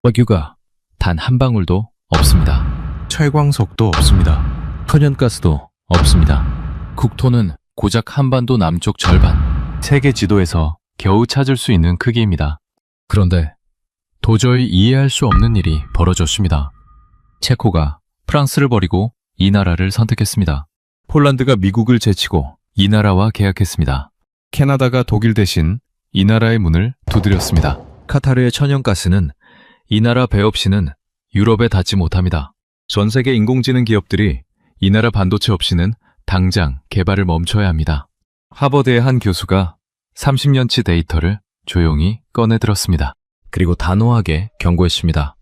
석유가 단 한 방울도 없습니다. 철광석도 없습니다. 천연가스도 없습니다. 국토는 고작 한반도 남쪽 절반, 세계 지도에서 겨우 찾을 수 있는 크기입니다. 그런데 도저히 이해할 수 없는 일이 벌어졌습니다. 체코가 프랑스를 버리고 이 나라를 선택했습니다. 폴란드가 미국을 제치고 이 나라와 계약했습니다. 캐나다가 독일 대신 이 나라의 문을 두드렸습니다. 카타르의 천연가스는 이 나라 배 없이는 유럽에 닿지 못합니다. 전 세계 인공지능 기업들이 이 나라 반도체 없이는 당장 개발을 멈춰야 합니다. 하버드의 한 교수가 30년치 데이터를 조용히 꺼내들었습니다. 그리고 단호하게 경고했습니다.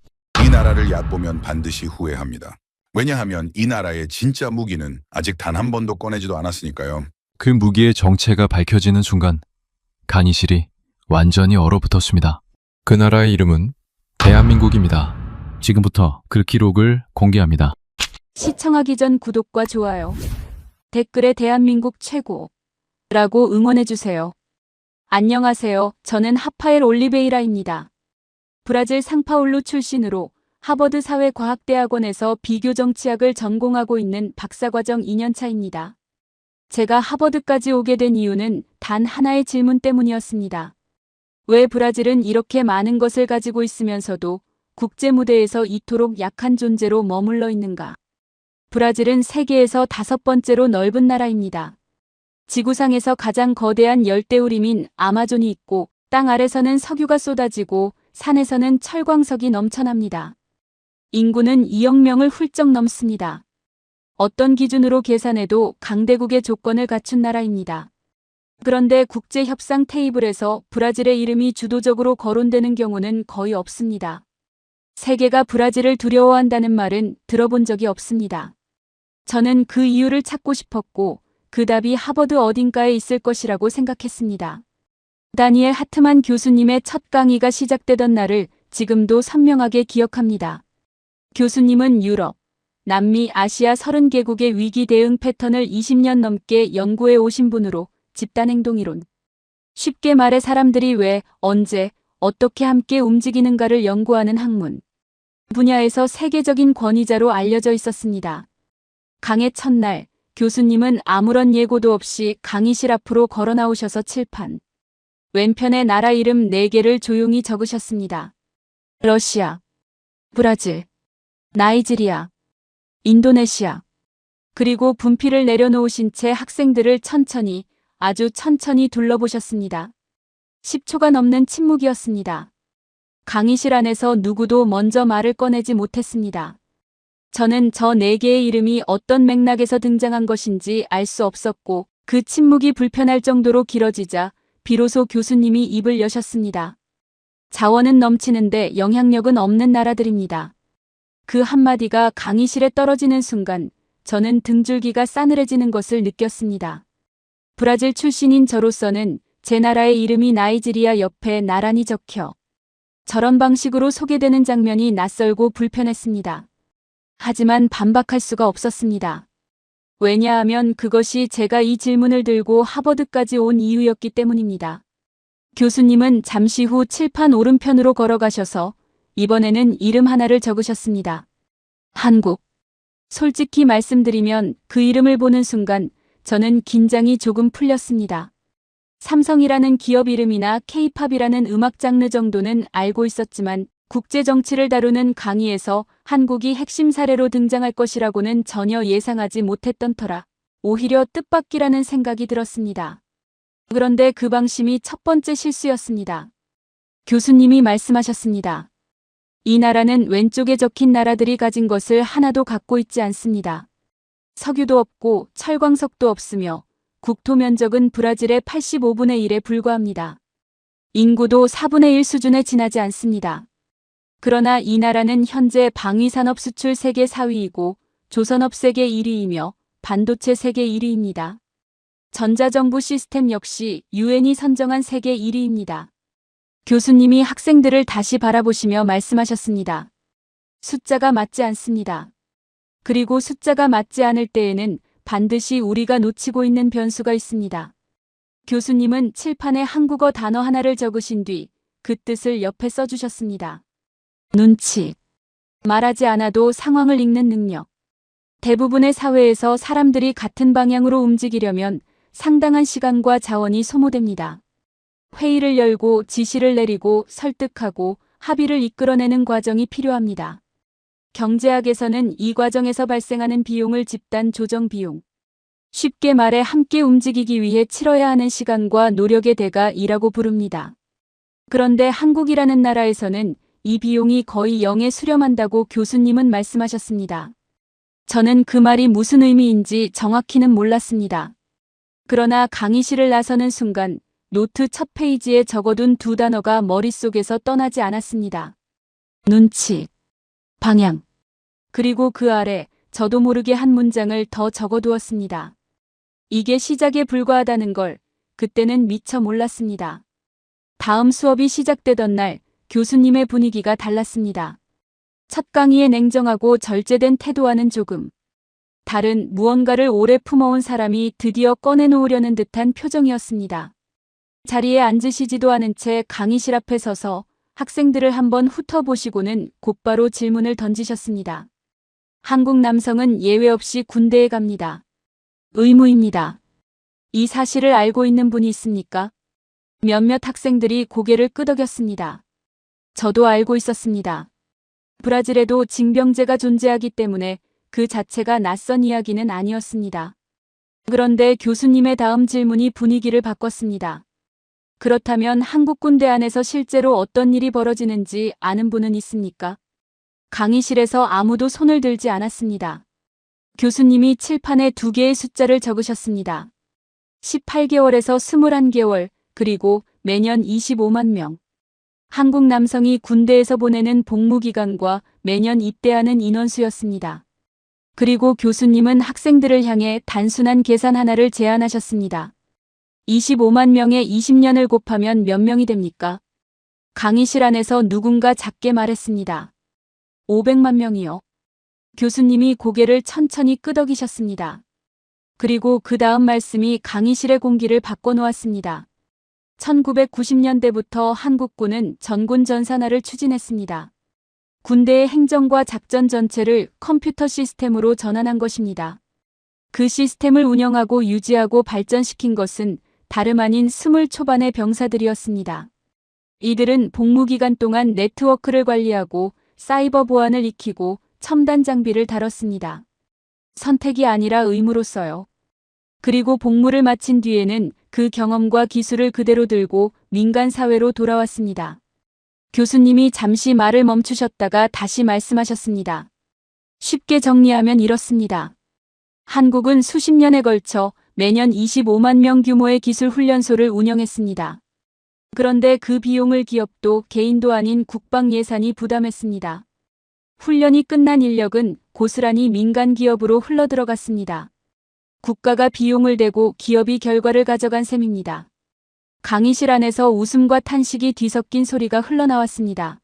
이 나라를 얕보면 반드시 후회합니다. 왜냐하면 이 나라의 진짜 무기는 아직 단 한 번도 꺼내지도 않았으니까요. 그 무기의 정체가 밝혀지는 순간 강의실이 완전히 얼어붙었습니다. 그 나라의 이름은 대한민국입니다. 지금부터 그 기록을 공개합니다. 시청하기 전 구독과 좋아요, 댓글에 대한민국 최고라고 응원해주세요. 안녕하세요. 저는 하파엘 올리베이라입니다. 브라질 상파울루 출신으로 하버드 사회과학대학원에서 비교정치학을 전공하고 있는 박사과정 2년차입니다. 제가 하버드까지 오게 된 이유는 단 하나의 질문 때문이었습니다. 왜 브라질은 이렇게 많은 것을 가지고 있으면서도 국제 무대에서 이토록 약한 존재로 머물러 있는가? 브라질은 세계에서 5번째로 넓은 나라입니다. 지구상에서 가장 거대한 열대우림인 아마존이 있고 땅 아래서는 석유가 쏟아지고 산에서는 철광석이 넘쳐납니다. 인구는 2억 명을 훌쩍 넘습니다. 어떤 기준으로 계산해도 강대국의 조건을 갖춘 나라입니다. 그런데 국제협상 테이블에서 브라질의 이름이 주도적으로 거론되는 경우는 거의 없습니다. 세계가 브라질을 두려워한다는 말은 들어본 적이 없습니다. 저는 그 이유를 찾고 싶었고 그 답이 하버드 어딘가에 있을 것이라고 생각했습니다. 다니엘 하트만 교수님의 첫 강의가 시작되던 날을 지금도 선명하게 기억합니다. 교수님은 유럽, 남미, 아시아 30개국의 위기 대응 패턴을 20년 넘게 연구해 오신 분으로 집단행동이론, 쉽게 말해 사람들이 왜, 언제, 어떻게 함께 움직이는가를 연구하는 학문 분야에서 세계적인 권위자로 알려져 있었습니다. 강의 첫날, 교수님은 아무런 예고도 없이 강의실 앞으로 걸어 나오셔서 칠판 왼편에 나라 이름 4개를 조용히 적으셨습니다. 러시아, 브라질, 나이지리아, 인도네시아. 그리고 분필을 내려놓으신 채 학생들을 천천히, 아주 천천히 둘러보셨습니다. 10초가 넘는 침묵이었습니다. 강의실 안에서 누구도 먼저 말을 꺼내지 못했습니다. 저는 저 4개의 이름이 어떤 맥락에서 등장한 것인지 알 수 없었고 그 침묵이 불편할 정도로 길어지자 비로소 교수님이 입을 여셨습니다. 자원은 넘치는데 영향력은 없는 나라들입니다. 그 한마디가 강의실에 떨어지는 순간 저는 등줄기가 싸늘해지는 것을 느꼈습니다. 브라질 출신인 저로서는 제 나라의 이름이 나이지리아 옆에 나란히 적혀 저런 방식으로 소개되는 장면이 낯설고 불편했습니다. 하지만 반박할 수가 없었습니다. 왜냐하면 그것이 제가 이 질문을 들고 하버드까지 온 이유였기 때문입니다. 교수님은 잠시 후 칠판 오른편으로 걸어가셔서 이번에는 이름 하나를 적으셨습니다. 한국. 솔직히 말씀드리면 그 이름을 보는 순간 저는 긴장이 조금 풀렸습니다. 삼성이라는 기업 이름이나 K-팝이라는 음악 장르 정도는 알고 있었지만 국제 정치를 다루는 강의에서 한국이 핵심 사례로 등장할 것이라고는 전혀 예상하지 못했던 터라 오히려 뜻밖이라는 생각이 들었습니다. 그런데 그 방심이 첫 번째 실수였습니다. 교수님이 말씀하셨습니다. 이 나라는 왼쪽에 적힌 나라들이 가진 것을 하나도 갖고 있지 않습니다. 석유도 없고 철광석도 없으며 국토 면적은 브라질의 85분의 1에 불과합니다. 인구도 4분의 1 수준에 지나지 않습니다. 그러나 이 나라는 현재 방위산업 수출 세계 4위이고 조선업 세계 1위이며 반도체 세계 1위입니다. 전자정부 시스템 역시 유엔이 선정한 세계 1위입니다. 교수님이 학생들을 다시 바라보시며 말씀하셨습니다. 숫자가 맞지 않습니다. 그리고 숫자가 맞지 않을 때에는 반드시 우리가 놓치고 있는 변수가 있습니다. 교수님은 칠판에 한국어 단어 하나를 적으신 뒤 그 뜻을 옆에 써주셨습니다. 눈치. 말하지 않아도 상황을 읽는 능력. 대부분의 사회에서 사람들이 같은 방향으로 움직이려면 상당한 시간과 자원이 소모됩니다. 회의를 열고 지시를 내리고 설득하고 합의를 이끌어내는 과정이 필요합니다. 경제학에서는 이 과정에서 발생하는 비용을 집단 조정 비용. 쉽게 말해 함께 움직이기 위해 치러야 하는 시간과 노력의 대가이라고 부릅니다. 그런데 한국이라는 나라에서는 이 비용이 거의 0에 수렴한다고 교수님은 말씀하셨습니다. 저는 그 말이 무슨 의미인지 정확히는 몰랐습니다. 그러나 강의실을 나서는 순간 노트 첫 페이지에 적어둔 두 단어가 머릿속에서 떠나지 않았습니다. 눈치, 방향. 그리고 그 아래 저도 모르게 한 문장을 더 적어두었습니다. 이게 시작에 불과하다는 걸 그때는 미처 몰랐습니다. 다음 수업이 시작되던 날 교수님의 분위기가 달랐습니다. 첫 강의의 냉정하고 절제된 태도와는 조금 다른 무언가를 오래 품어온 사람이 드디어 꺼내놓으려는 듯한 표정이었습니다. 자리에 앉으시지도 않은 채 강의실 앞에 서서 학생들을 한번 훑어보시고는 곧바로 질문을 던지셨습니다. 한국 남성은 예외 없이 군대에 갑니다. 의무입니다. 이 사실을 알고 있는 분이 있습니까? 몇몇 학생들이 고개를 끄덕였습니다. 저도 알고 있었습니다. 브라질에도 징병제가 존재하기 때문에 그 자체가 낯선 이야기는 아니었습니다. 그런데 교수님의 다음 질문이 분위기를 바꿨습니다. 그렇다면 한국 군대 안에서 실제로 어떤 일이 벌어지는지 아는 분은 있습니까? 강의실에서 아무도 손을 들지 않았습니다. 교수님이 칠판에 2개의 숫자를 적으셨습니다. 18개월에서 21개월, 그리고 매년 25만 명. 한국 남성이 군대에서 보내는 복무기간과 매년 입대하는 인원수였습니다. 그리고 교수님은 학생들을 향해 단순한 계산 하나를 제안하셨습니다. 25만 명에 20년을 곱하면 몇 명이 됩니까? 강의실 안에서 누군가 작게 말했습니다. 500만 명이요. 교수님이 고개를 천천히 끄덕이셨습니다. 그리고 그 다음 말씀이 강의실의 공기를 바꿔놓았습니다. 1990년대부터 한국군은 전군 전산화를 추진했습니다. 군대의 행정과 작전 전체를 컴퓨터 시스템으로 전환한 것입니다. 그 시스템을 운영하고 유지하고 발전시킨 것은 다름 아닌 20 초반의 병사들이었습니다. 이들은 복무기간 동안 네트워크를 관리하고 사이버 보안을 익히고 첨단 장비를 다뤘습니다. 선택이 아니라 의무로서요. 그리고 복무를 마친 뒤에는 그 경험과 기술을 그대로 들고 민간 사회로 돌아왔습니다. 교수님이 잠시 말을 멈추셨다가 다시 말씀하셨습니다. 쉽게 정리하면 이렇습니다. 한국은 수십 년에 걸쳐 매년 25만 명 규모의 기술 훈련소를 운영했습니다. 그런데 그 비용을 기업도 개인도 아닌 국방 예산이 부담했습니다. 훈련이 끝난 인력은 고스란히 민간 기업으로 흘러들어갔습니다. 국가가 비용을 대고 기업이 결과를 가져간 셈입니다. 강의실 안에서 웃음과 탄식이 뒤섞인 소리가 흘러나왔습니다.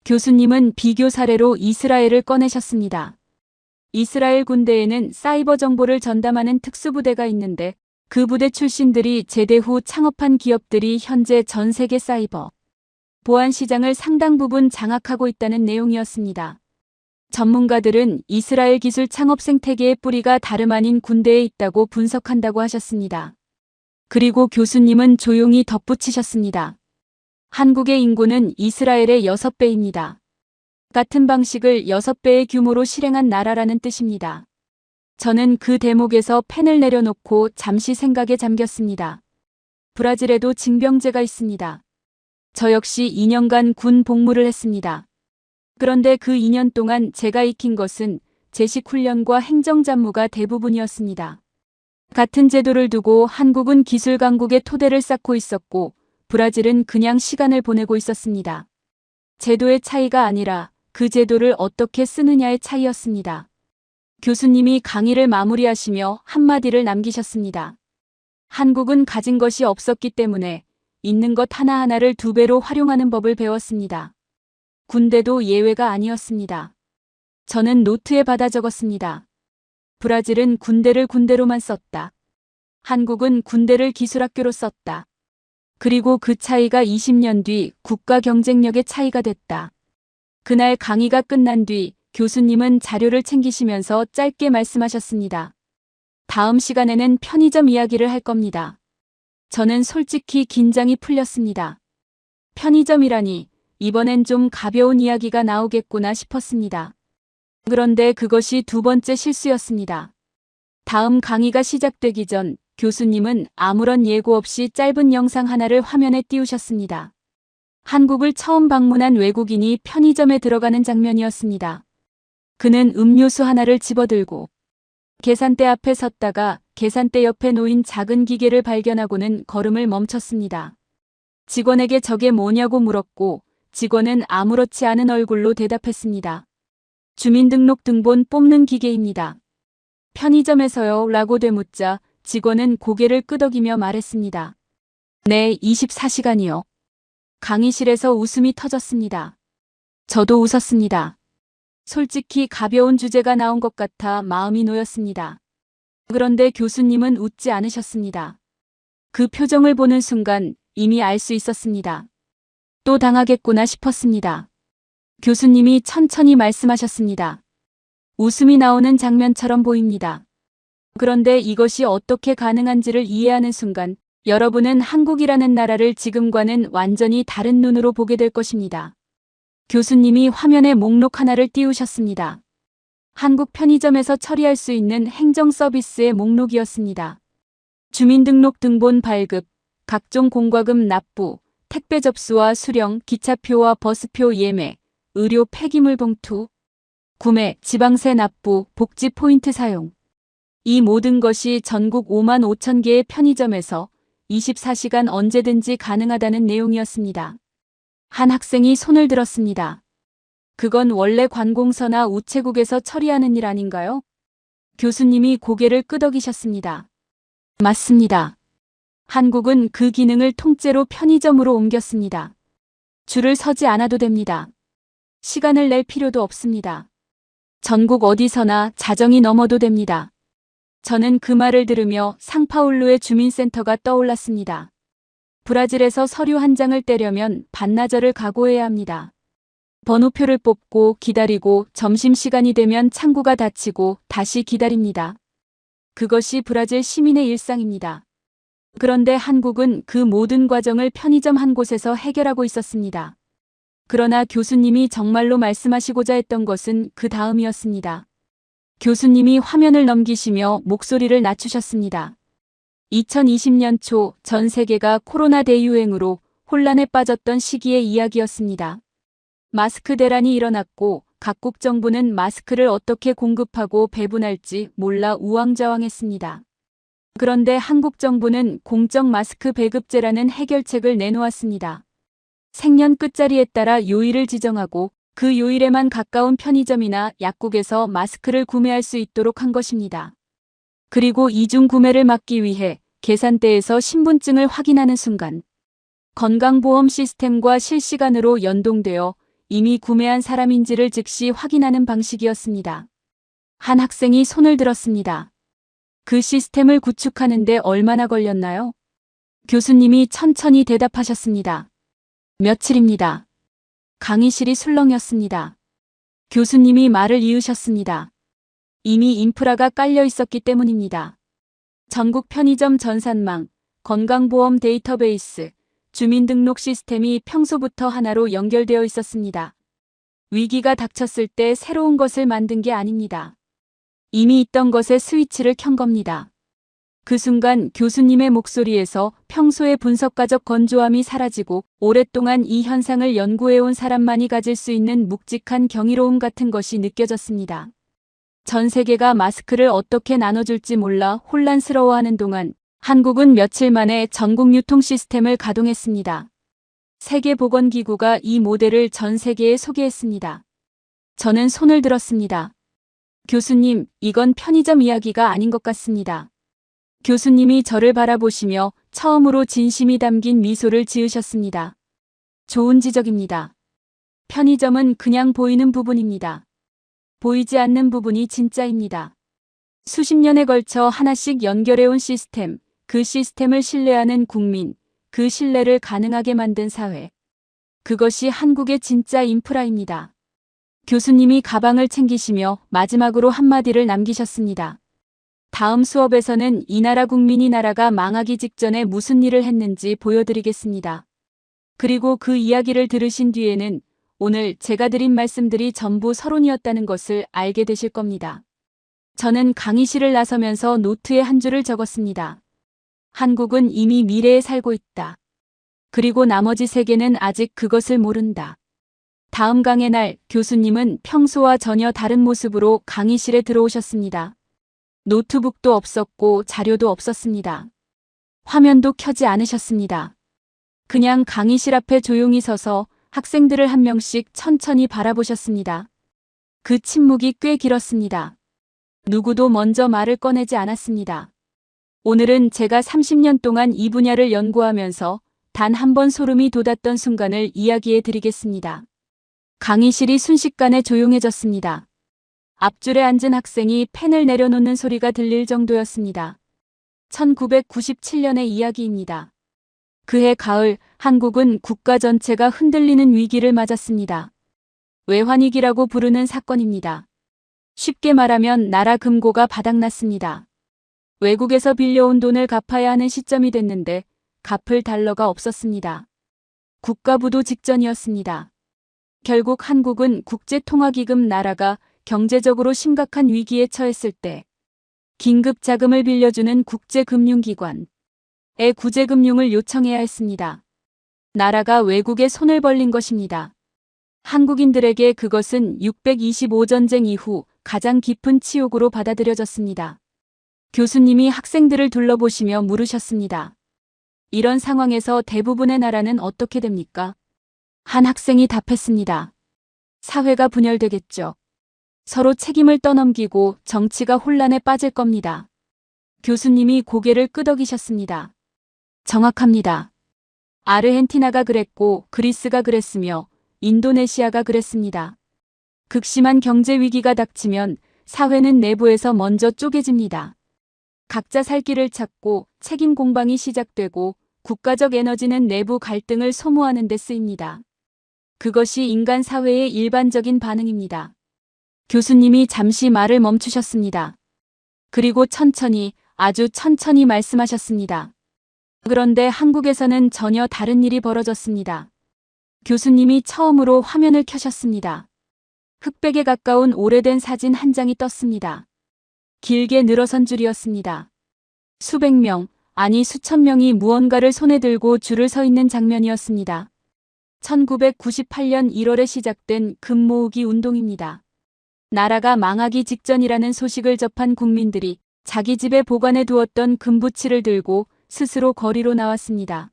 교수님은 비교 사례로 이스라엘을 꺼내셨습니다. 이스라엘 군대에는 사이버 정보를 전담하는 특수부대가 있는데 그 부대 출신들이 제대 후 창업한 기업들이 현재 전 세계 사이버 보안 시장을 상당 부분 장악하고 있다는 내용이었습니다. 전문가들은 이스라엘 기술 창업 생태계의 뿌리가 다름 아닌 군대에 있다고 분석한다고 하셨습니다. 그리고 교수님은 조용히 덧붙이셨습니다. 한국의 인구는 이스라엘의 6배입니다. 같은 방식을 6배의 규모로 실행한 나라라는 뜻입니다. 저는 그 대목에서 펜을 내려놓고 잠시 생각에 잠겼습니다. 브라질에도 징병제가 있습니다. 저 역시 2년간 군 복무를 했습니다. 그런데 그 2년 동안 제가 익힌 것은 제식 훈련과 행정 잡무가 대부분이었습니다. 같은 제도를 두고 한국은 기술 강국의 토대를 쌓고 있었고 브라질은 그냥 시간을 보내고 있었습니다. 제도의 차이가 아니라 그 제도를 어떻게 쓰느냐의 차이였습니다. 교수님이 강의를 마무리하시며 한마디를 남기셨습니다. 한국은 가진 것이 없었기 때문에 있는 것 하나하나를 2배로 활용하는 법을 배웠습니다. 군대도 예외가 아니었습니다. 저는 노트에 받아 적었습니다. 브라질은 군대를 군대로만 썼다. 한국은 군대를 기술학교로 썼다. 그리고 그 차이가 20년 뒤 국가 경쟁력의 차이가 됐다. 그날 강의가 끝난 뒤 교수님은 자료를 챙기시면서 짧게 말씀하셨습니다. 다음 시간에는 편의점 이야기를 할 겁니다. 저는 솔직히 긴장이 풀렸습니다. 편의점이라니 이번엔 좀 가벼운 이야기가 나오겠구나 싶었습니다. 그런데 그것이 두 번째 실수였습니다. 다음 강의가 시작되기 전 교수님은 아무런 예고 없이 짧은 영상 하나를 화면에 띄우셨습니다. 한국을 처음 방문한 외국인이 편의점에 들어가는 장면이었습니다. 그는 음료수 하나를 집어들고 계산대 앞에 섰다가 계산대 옆에 놓인 작은 기계를 발견하고는 걸음을 멈췄습니다. 직원에게 저게 뭐냐고 물었고 직원은 아무렇지 않은 얼굴로 대답했습니다. 주민등록 등본 뽑는 기계입니다. 편의점에서요? 라고 되묻자 직원은 고개를 끄덕이며 말했습니다. 네, 24시간이요. 강의실에서 웃음이 터졌습니다. 저도 웃었습니다. 솔직히 가벼운 주제가 나온 것 같아 마음이 놓였습니다. 그런데 교수님은 웃지 않으셨습니다. 그 표정을 보는 순간 이미 알 수 있었습니다. 또 당하겠구나 싶었습니다. 교수님이 천천히 말씀하셨습니다. 웃음이 나오는 장면처럼 보입니다. 그런데 이것이 어떻게 가능한지를 이해하는 순간 여러분은 한국이라는 나라를 지금과는 완전히 다른 눈으로 보게 될 것입니다. 교수님이 화면에 목록 하나를 띄우셨습니다. 한국 편의점에서 처리할 수 있는 행정 서비스의 목록이었습니다. 주민등록 등본 발급, 각종 공과금 납부, 택배 접수와 수령, 기차표와 버스표 예매, 의료 폐기물 봉투, 구매, 지방세 납부, 복지 포인트 사용. 이 모든 것이 전국 5만 5천 개의 편의점에서 24시간 언제든지 가능하다는 내용이었습니다. 한 학생이 손을 들었습니다. 그건 원래 관공서나 우체국에서 처리하는 일 아닌가요? 교수님이 고개를 끄덕이셨습니다. 맞습니다. 한국은 그 기능을 통째로 편의점으로 옮겼습니다. 줄을 서지 않아도 됩니다. 시간을 낼 필요도 없습니다. 전국 어디서나 자정이 넘어도 됩니다. 저는 그 말을 들으며 상파울루의 주민센터가 떠올랐습니다. 브라질에서 서류 한 장을 떼려면 반나절을 각오해야 합니다. 번호표를 뽑고 기다리고 점심시간이 되면 창구가 닫히고 다시 기다립니다. 그것이 브라질 시민의 일상입니다. 그런데 한국은 그 모든 과정을 편의점 한 곳에서 해결하고 있었습니다. 그러나 교수님이 정말로 말씀하시고자 했던 것은 그 다음이었습니다. 교수님이 화면을 넘기시며 목소리를 낮추셨습니다. 2020년 초 전 세계가 코로나 대유행으로 혼란에 빠졌던 시기의 이야기였습니다. 마스크 대란이 일어났고 각국 정부는 마스크를 어떻게 공급하고 배분할지 몰라 우왕좌왕했습니다. 그런데 한국 정부는 공적 마스크 배급제라는 해결책을 내놓았습니다. 생년 끝자리에 따라 요일을 지정하고 그 요일에만 가까운 편의점이나 약국에서 마스크를 구매할 수 있도록 한 것입니다. 그리고 이중 구매를 막기 위해 계산대에서 신분증을 확인하는 순간 건강보험 시스템과 실시간으로 연동되어 이미 구매한 사람인지를 즉시 확인하는 방식이었습니다. 한 학생이 손을 들었습니다. 그 시스템을 구축하는데 얼마나 걸렸나요? 교수님이 천천히 대답하셨습니다. 며칠입니다. 강의실이 술렁였습니다. 교수님이 말을 이으셨습니다. 이미 인프라가 깔려 있었기 때문입니다. 전국 편의점 전산망, 건강보험 데이터베이스, 주민등록 시스템이 평소부터 하나로 연결되어 있었습니다. 위기가 닥쳤을 때 새로운 것을 만든 게 아닙니다. 이미 있던 것에 스위치를 켠 겁니다. 그 순간 교수님의 목소리에서 평소의 분석가적 건조함이 사라지고 오랫동안 이 현상을 연구해온 사람만이 가질 수 있는 묵직한 경이로움 같은 것이 느껴졌습니다. 전 세계가 마스크를 어떻게 나눠줄지 몰라 혼란스러워하는 동안 한국은 며칠 만에 전국 유통 시스템을 가동했습니다. 세계보건기구가 이 모델을 전 세계에 소개했습니다. 저는 손을 들었습니다. 교수님, 이건 편의점 이야기가 아닌 것 같습니다. 교수님이 저를 바라보시며 처음으로 진심이 담긴 미소를 지으셨습니다. 좋은 지적입니다. 편의점은 그냥 보이는 부분입니다. 보이지 않는 부분이 진짜입니다. 수십 년에 걸쳐 하나씩 연결해온 시스템, 그 시스템을 신뢰하는 국민, 그 신뢰를 가능하게 만든 사회. 그것이 한국의 진짜 인프라입니다. 교수님이 가방을 챙기시며 마지막으로 한마디를 남기셨습니다. 다음 수업에서는 이 나라 국민이 나라가 망하기 직전에 무슨 일을 했는지 보여드리겠습니다. 그리고 그 이야기를 들으신 뒤에는 오늘 제가 드린 말씀들이 전부 서론이었다는 것을 알게 되실 겁니다. 저는 강의실을 나서면서 노트에 한 줄을 적었습니다. 한국은 이미 미래에 살고 있다. 그리고 나머지 세계는 아직 그것을 모른다. 다음 강의 날 교수님은 평소와 전혀 다른 모습으로 강의실에 들어오셨습니다. 노트북도 없었고 자료도 없었습니다. 화면도 켜지 않으셨습니다. 그냥 강의실 앞에 조용히 서서 학생들을 한 명씩 천천히 바라보셨습니다. 그 침묵이 꽤 길었습니다. 누구도 먼저 말을 꺼내지 않았습니다. 오늘은 제가 30년 동안 이 분야를 연구하면서 단 한 번 소름이 돋았던 순간을 이야기해 드리겠습니다. 강의실이 순식간에 조용해졌습니다. 앞줄에 앉은 학생이 펜을 내려놓는 소리가 들릴 정도였습니다. 1997년의 이야기입니다. 그해 가을 한국은 국가 전체가 흔들리는 위기를 맞았습니다. 외환위기라고 부르는 사건입니다. 쉽게 말하면 나라 금고가 바닥났습니다. 외국에서 빌려온 돈을 갚아야 하는 시점이 됐는데 갚을 달러가 없었습니다. 국가부도 직전이었습니다. 결국 한국은 국제통화기금 나라가 경제적으로 심각한 위기에 처했을 때 긴급 자금을 빌려주는 국제금융기관에 구제금융을 요청해야 했습니다. 나라가 외국에 손을 벌린 것입니다. 한국인들에게 그것은 625전쟁 이후 가장 깊은 치욕으로 받아들여졌습니다. 교수님이 학생들을 둘러보시며 물으셨습니다. 이런 상황에서 대부분의 나라는 어떻게 됩니까? 한 학생이 답했습니다. 사회가 분열되겠죠. 서로 책임을 떠넘기고 정치가 혼란에 빠질 겁니다. 교수님이 고개를 끄덕이셨습니다. 정확합니다. 아르헨티나가 그랬고 그리스가 그랬으며 인도네시아가 그랬습니다. 극심한 경제 위기가 닥치면 사회는 내부에서 먼저 쪼개집니다. 각자 살 길을 찾고 책임 공방이 시작되고 국가적 에너지는 내부 갈등을 소모하는 데 쓰입니다. 그것이 인간 사회의 일반적인 반응입니다. 교수님이 잠시 말을 멈추셨습니다. 그리고 천천히, 아주 천천히 말씀하셨습니다. 그런데 한국에서는 전혀 다른 일이 벌어졌습니다. 교수님이 처음으로 화면을 켜셨습니다. 흑백에 가까운 오래된 사진 한 장이 떴습니다. 길게 늘어선 줄이었습니다. 수백 명, 아니 수천 명이 무언가를 손에 들고 줄을 서 있는 장면이었습니다. 1998년 1월에 시작된 금 모으기 운동입니다. 나라가 망하기 직전이라는 소식을 접한 국민들이 자기 집에 보관해 두었던 금부치를 들고 스스로 거리로 나왔습니다.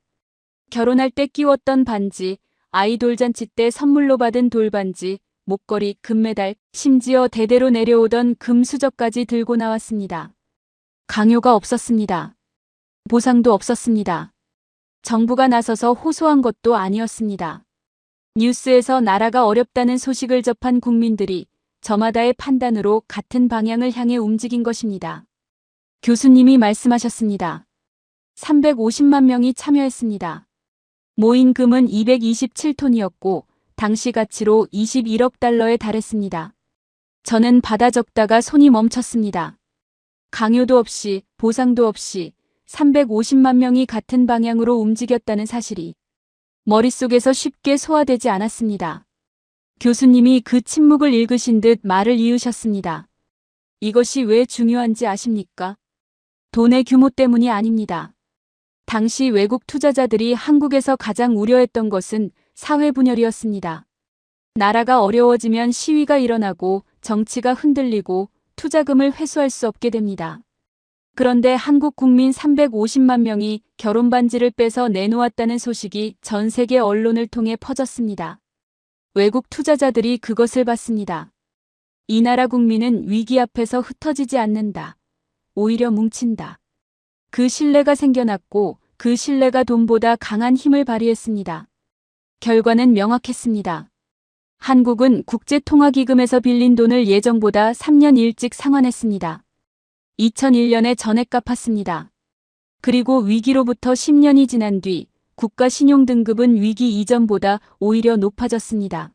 결혼할 때 끼웠던 반지, 아이 돌잔치 때 선물로 받은 돌반지, 목걸이, 금메달, 심지어 대대로 내려오던 금수저까지 들고 나왔습니다. 강요가 없었습니다. 보상도 없었습니다. 정부가 나서서 호소한 것도 아니었습니다. 뉴스에서 나라가 어렵다는 소식을 접한 국민들이 저마다의 판단으로 같은 방향을 향해 움직인 것입니다. 교수님이 말씀하셨습니다. 350만 명이 참여했습니다. 모인 금은 227톤이었고 당시 가치로 21억 달러에 달했습니다. 저는 받아 적다가 손이 멈췄습니다. 강요도 없이 보상도 없이 350만 명이 같은 방향으로 움직였다는 사실이 머릿속에서 쉽게 소화되지 않았습니다. 교수님이 그 침묵을 읽으신 듯 말을 이으셨습니다. 이것이 왜 중요한지 아십니까? 돈의 규모 때문이 아닙니다. 당시 외국 투자자들이 한국에서 가장 우려했던 것은 사회 분열이었습니다. 나라가 어려워지면 시위가 일어나고 정치가 흔들리고 투자금을 회수할 수 없게 됩니다. 그런데 한국 국민 350만 명이 결혼 반지를 빼서 내놓았다는 소식이 전 세계 언론을 통해 퍼졌습니다. 외국 투자자들이 그것을 봤습니다. 이 나라 국민은 위기 앞에서 흩어지지 않는다. 오히려 뭉친다. 그 신뢰가 생겨났고 그 신뢰가 돈보다 강한 힘을 발휘했습니다. 결과는 명확했습니다. 한국은 국제통화기금에서 빌린 돈을 예정보다 3년 일찍 상환했습니다. 2001년에 전액 갚았습니다. 그리고 위기로부터 10년이 지난 뒤 국가 신용등급은 위기 이전보다 오히려 높아졌습니다.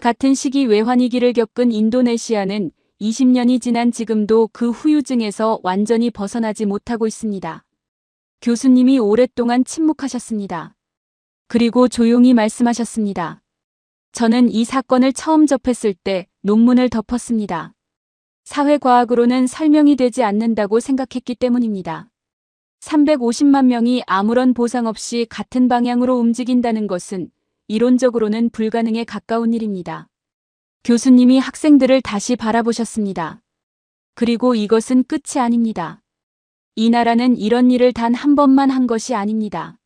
같은 시기 외환위기를 겪은 인도네시아는 20년이 지난 지금도 그 후유증에서 완전히 벗어나지 못하고 있습니다. 교수님이 오랫동안 침묵하셨습니다. 그리고 조용히 말씀하셨습니다. 저는 이 사건을 처음 접했을 때 논문을 덮었습니다. 사회과학으로는 설명이 되지 않는다고 생각했기 때문입니다. 350만 명이 아무런 보상 없이 같은 방향으로 움직인다는 것은 이론적으로는 불가능에 가까운 일입니다. 교수님이 학생들을 다시 바라보셨습니다. 그리고 이것은 끝이 아닙니다. 이 나라는 이런 일을 단 한 번만 한 것이 아닙니다.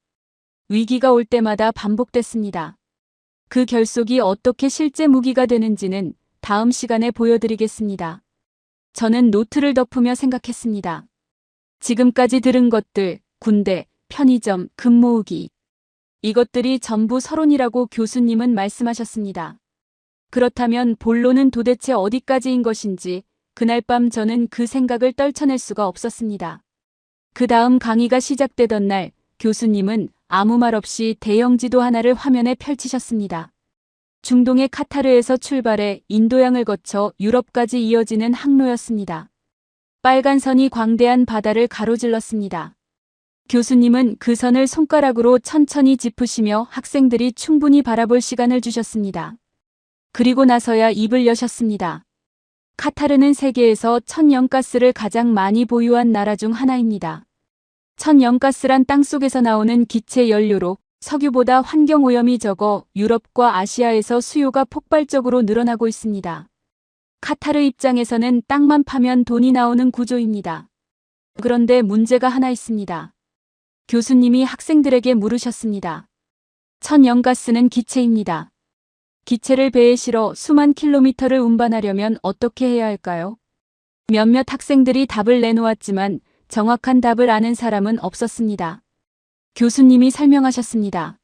위기가 올 때마다 반복됐습니다. 그 결속이 어떻게 실제 무기가 되는지는 다음 시간에 보여드리겠습니다. 저는 노트를 덮으며 생각했습니다. 지금까지 들은 것들, 군대, 편의점, 금 모으기. 이것들이 전부 서론이라고 교수님은 말씀하셨습니다. 그렇다면 본론은 도대체 어디까지인 것인지 그날 밤 저는 그 생각을 떨쳐낼 수가 없었습니다. 그 다음 강의가 시작되던 날 교수님은 아무 말 없이 대형 지도 하나를 화면에 펼치셨습니다. 중동의 카타르에서 출발해 인도양을 거쳐 유럽까지 이어지는 항로였습니다. 빨간 선이 광대한 바다를 가로질렀습니다. 교수님은 그 선을 손가락으로 천천히 짚으시며 학생들이 충분히 바라볼 시간을 주셨습니다. 그리고 나서야 입을 여셨습니다. 카타르는 세계에서 천연가스를 가장 많이 보유한 나라 중 하나입니다. 천연가스란 땅속에서 나오는 기체 연료로 석유보다 환경오염이 적어 유럽과 아시아에서 수요가 폭발적으로 늘어나고 있습니다. 카타르 입장에서는 땅만 파면 돈이 나오는 구조입니다. 그런데 문제가 하나 있습니다. 교수님이 학생들에게 물으셨습니다. 천연가스는 기체입니다. 기체를 배에 실어 수만 킬로미터를 운반하려면 어떻게 해야 할까요? 몇몇 학생들이 답을 내놓았지만 정확한 답을 아는 사람은 없었습니다. 교수님이 설명하셨습니다.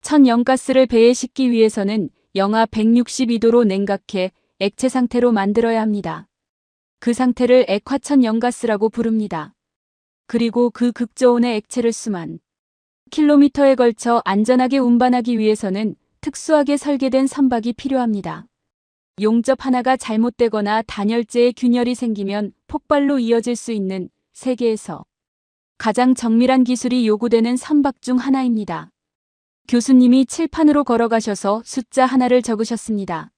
천연가스를 배에 싣기 위해서는 영하 162도로 냉각해 액체 상태로 만들어야 합니다. 그 상태를 액화천연가스라고 부릅니다. 그리고 그 극저온의 액체를 수만 킬로미터에 걸쳐 안전하게 운반하기 위해서는 특수하게 설계된 선박이 필요합니다. 용접 하나가 잘못되거나 단열재에 균열이 생기면 폭발로 이어질 수 있는 세계에서 가장 정밀한 기술이 요구되는 선박 중 하나입니다. 교수님이 칠판으로 걸어가셔서 숫자 하나를 적으셨습니다.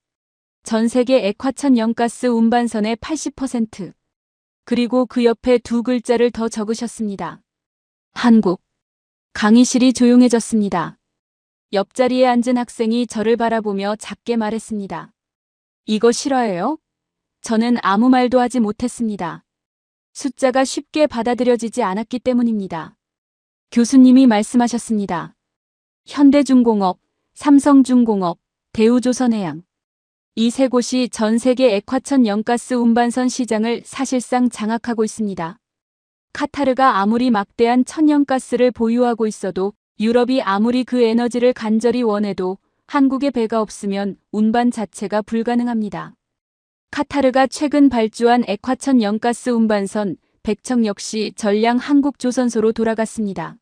전 세계 액화천연가스 운반선의 80%. 그리고 그 옆에 두 글자를 더 적으셨습니다. 한국. 강의실이 조용해졌습니다. 옆자리에 앉은 학생이 저를 바라보며 작게 말했습니다. 이거 실화예요? 저는 아무 말도 하지 못했습니다. 숫자가 쉽게 받아들여지지 않았기 때문입니다. 교수님이 말씀하셨습니다. 현대중공업, 삼성중공업, 대우조선해양. 이 세 곳이 전 세계 액화천연가스 운반선 시장을 사실상 장악하고 있습니다. 카타르가 아무리 막대한 천연가스를 보유하고 있어도 유럽이 아무리 그 에너지를 간절히 원해도 한국에 배가 없으면 운반 자체가 불가능합니다. 카타르가 최근 발주한 액화천연가스 운반선 백청 역시 전량 한국조선소로 돌아갔습니다.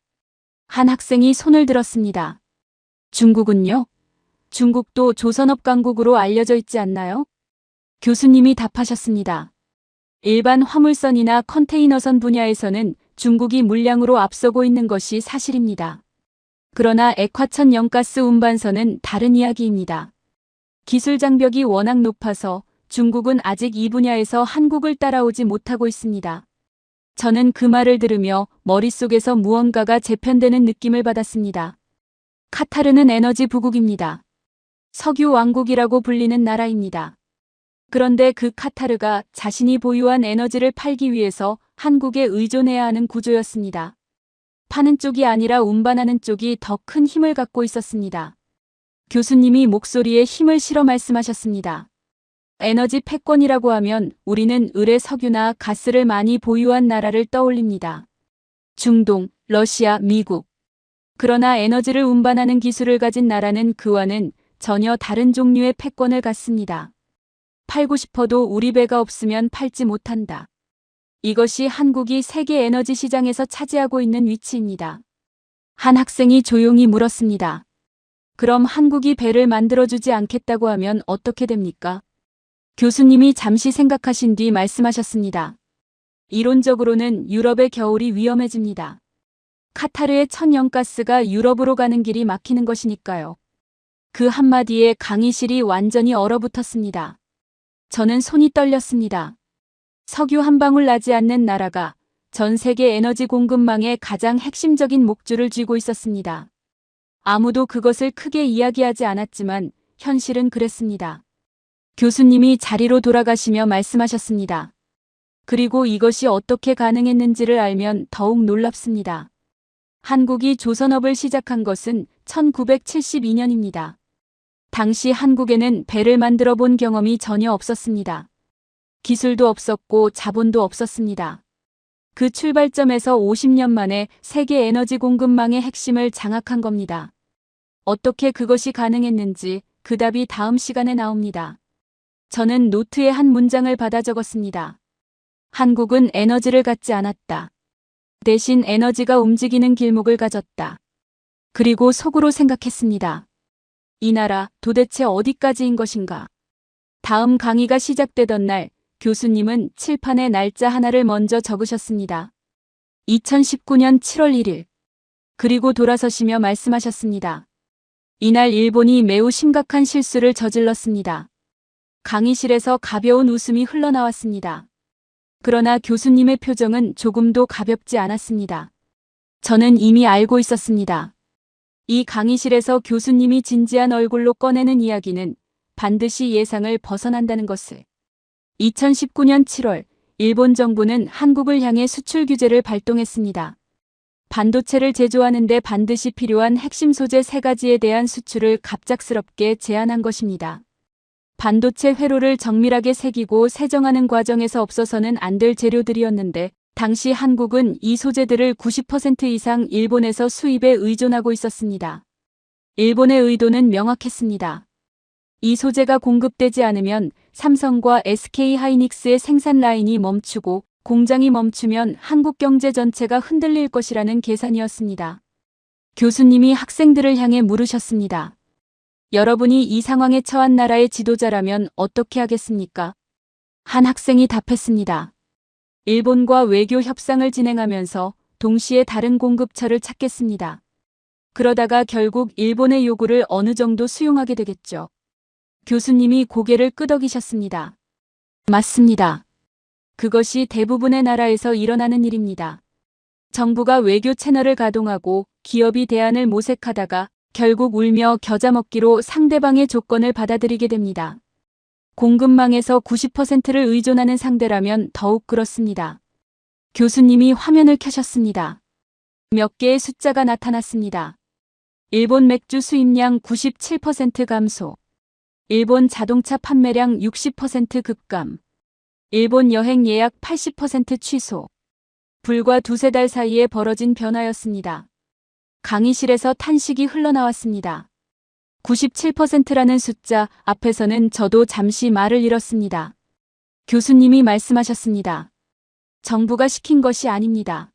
한 학생이 손을 들었습니다. 중국은요? 중국도 조선업 강국으로 알려져 있지 않나요? 교수님이 답하셨습니다. 일반 화물선이나 컨테이너선 분야에서는 중국이 물량으로 앞서고 있는 것이 사실입니다. 그러나 액화천연가스 운반선은 다른 이야기입니다. 기술 장벽이 워낙 높아서 중국은 아직 이 분야에서 한국을 따라오지 못하고 있습니다. 저는 그 말을 들으며 머릿속에서 무언가가 재편되는 느낌을 받았습니다. 카타르는 에너지 부국입니다. 석유 왕국이라고 불리는 나라입니다. 그런데 그 카타르가 자신이 보유한 에너지를 팔기 위해서 한국에 의존해야 하는 구조였습니다. 파는 쪽이 아니라 운반하는 쪽이 더 큰 힘을 갖고 있었습니다. 교수님이 목소리에 힘을 실어 말씀하셨습니다. 에너지 패권이라고 하면 우리는 을의 석유나 가스를 많이 보유한 나라를 떠올립니다. 중동, 러시아, 미국. 그러나 에너지를 운반하는 기술을 가진 나라는 그와는 전혀 다른 종류의 패권을 갖습니다. 팔고 싶어도 우리 배가 없으면 팔지 못한다. 이것이 한국이 세계 에너지 시장에서 차지하고 있는 위치입니다. 한 학생이 조용히 물었습니다. 그럼 한국이 배를 만들어주지 않겠다고 하면 어떻게 됩니까? 교수님이 잠시 생각하신 뒤 말씀하셨습니다. 이론적으로는 유럽의 겨울이 위험해집니다. 카타르의 천연가스가 유럽으로 가는 길이 막히는 것이니까요. 그 한마디에 강의실이 완전히 얼어붙었습니다. 저는 손이 떨렸습니다. 석유 한 방울 나지 않는 나라가 전 세계 에너지 공급망의 가장 핵심적인 목줄을 쥐고 있었습니다. 아무도 그것을 크게 이야기하지 않았지만 현실은 그랬습니다. 교수님이 자리로 돌아가시며 말씀하셨습니다. 그리고 이것이 어떻게 가능했는지를 알면 더욱 놀랍습니다. 한국이 조선업을 시작한 것은 1972년입니다. 당시 한국에는 배를 만들어 본 경험이 전혀 없었습니다. 기술도 없었고 자본도 없었습니다. 그 출발점에서 50년 만에 세계 에너지 공급망의 핵심을 장악한 겁니다. 어떻게 그것이 가능했는지 그 답이 다음 시간에 나옵니다. 저는 노트에 한 문장을 받아 적었습니다. 한국은 에너지를 갖지 않았다. 대신 에너지가 움직이는 길목을 가졌다. 그리고 속으로 생각했습니다. 이 나라 도대체 어디까지인 것인가? 다음 강의가 시작되던 날 교수님은 칠판에 날짜 하나를 먼저 적으셨습니다. 2019년 7월 1일. 그리고 돌아서시며 말씀하셨습니다. 이날 일본이 매우 심각한 실수를 저질렀습니다. 강의실에서 가벼운 웃음이 흘러나왔습니다. 그러나 교수님의 표정은 조금도 가볍지 않았습니다. 저는 이미 알고 있었습니다. 이 강의실에서 교수님이 진지한 얼굴로 꺼내는 이야기는 반드시 예상을 벗어난다는 것을. 2019년 7월, 일본 정부는 한국을 향해 수출 규제를 발동했습니다. 반도체를 제조하는 데 반드시 필요한 핵심 소재 3가지에 대한 수출을 갑작스럽게 제한한 것입니다. 반도체 회로를 정밀하게 새기고 세정하는 과정에서 없어서는 안 될 재료들이었는데 당시 한국은 이 소재들을 90% 이상 일본에서 수입에 의존하고 있었습니다. 일본의 의도는 명확했습니다. 이 소재가 공급되지 않으면 삼성과 SK하이닉스의 생산 라인이 멈추고 공장이 멈추면 한국 경제 전체가 흔들릴 것이라는 계산이었습니다. 교수님이 학생들을 향해 물으셨습니다. 여러분이 이 상황에 처한 나라의 지도자라면 어떻게 하겠습니까? 한 학생이 답했습니다. 일본과 외교 협상을 진행하면서 동시에 다른 공급처를 찾겠습니다. 그러다가 결국 일본의 요구를 어느 정도 수용하게 되겠죠. 교수님이 고개를 끄덕이셨습니다. 맞습니다. 그것이 대부분의 나라에서 일어나는 일입니다. 정부가 외교 채널을 가동하고 기업이 대안을 모색하다가 결국 울며 겨자 먹기로 상대방의 조건을 받아들이게 됩니다. 공급망에서 90%를 의존하는 상대라면 더욱 그렇습니다. 교수님이 화면을 켜셨습니다. 몇 개의 숫자가 나타났습니다. 일본 맥주 수입량 97% 감소. 일본 자동차 판매량 60% 급감. 일본 여행 예약 80% 취소. 불과 2-3달 사이에 벌어진 변화였습니다. 강의실에서 탄식이 흘러나왔습니다. 97%라는 숫자 앞에서는 저도 잠시 말을 잃었습니다. 교수님이 말씀하셨습니다. 정부가 시킨 것이 아닙니다.